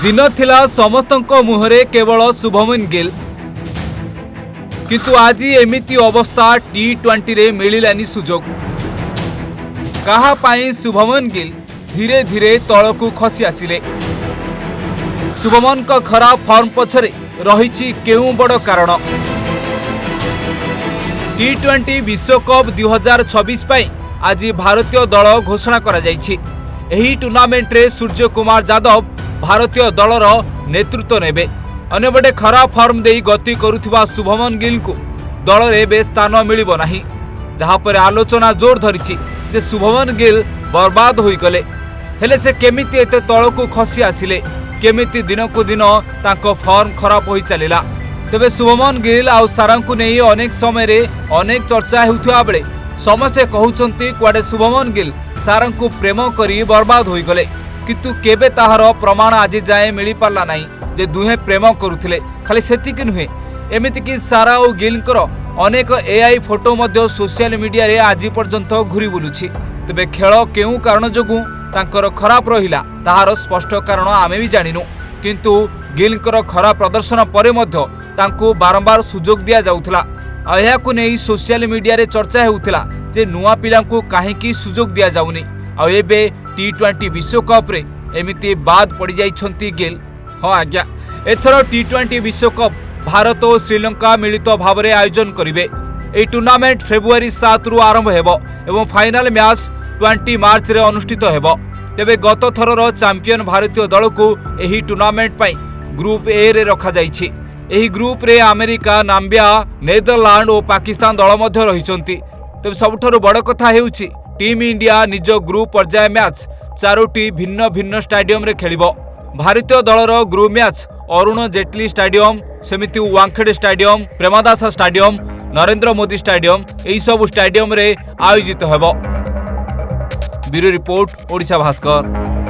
दिन थिला समस्तंको मुहरे केवल शुभमन गिल किंतु आज एमिति अवस्था टी20 रे मिलिलानी सुजोग। कहा पाई शुभमन गिल धीरे धीरे तलकू खसी आसिले। शुभमन का खराब फॉर्म पछरे रहिछि केउ बड़ कारण। टी20 विश्वकप 2026 पाई आज भारतीय दल घोषणा करा जाइछि। एही टूर्नामेंट रे सूर्य कुमार यादव भारतीय दलर नेतृत्व नेबे। अन्यबटे खराब फॉर्म देई गति करुथिबा शुभमन गिल को दल रे बे स्थान मिलिबो नाही, जहा पर आलोचना जोर धरिछि जे शुभमन गिल बर्बाद होई गले। हेले से केमिति एते तळकू खसी आसिले, केमिति दिन को दिन तांको फॉर्म खराब होई चलिला। तबे शुभमन गिल आ सारांकु नेई अनेक समय रे अनेक चर्चा हेउथुआ बेले समस्ते कहउचंती कुआडे शुभमन गिल सारांकु प्रेम करी बर्बाद होई गले, किंतु केबे ताहार प्रमाण आज जाए मिली पारला नाही जे दुहे प्रेम करुथिले। खाली सेतिक नुहे, एमिति कि सारा और गिलकर अनेक एआई फोटो मध्य सोशल मीडिया रे आज पर्यंत घुरी बुलुछि। तबे खेल केउ कारण जोगु तांकर खराब रहिला ताहार स्पष्ट कारण आमे भी जानिनु, किंतु गिलकर खराब प्रदर्शन परे मध्य तांको बारंबार सुजोग दिया जाउथला। एहाकु नै सोशल मीडिया रे चर्चा हेउथला जे नुआ पिलांकु काहेकि सुजोग दिया जाउनी। आ एबे टी20 विश्वकप रे एमिति बाद पड़ी जाइछंती गिल। हाँ आज्ञा, एथर टी20 विश्वकप भारत और श्रीलंका मिलित भाव में आयोजन करिवे। एही टूर्नामेंट फेब्रुआरी 7 रु आरंभ हेबो एवं फाइनल मैच 20 मार्च रे अनुष्ठित हेबो। तेबे गत थरर चैंपियन भारतीय दल को एही टूर्नामेंट पई ग्रुप ए रे रखा जाइछि। एही ग्रुप रे अमेरिका, नाम्बिया, नेदरलैंड और पाकिस्तान दल मध्य रहिचंती। तेबे सबठरो बड़ कथा हेउछि टीम इंडिया निज ग्रुप पर्याय मैच 4टी भिन्न भिन्न स्टेडियम रे खेलिबो। भारतीय दलर group match Arun Jaitley stadium, सेमिति Wankhede stadium, Premadasa stadium, Narendra Modi stadium एही सब स्टेडियम रे आयोजित हेबो। Bureau report, Odisha Bhaskar.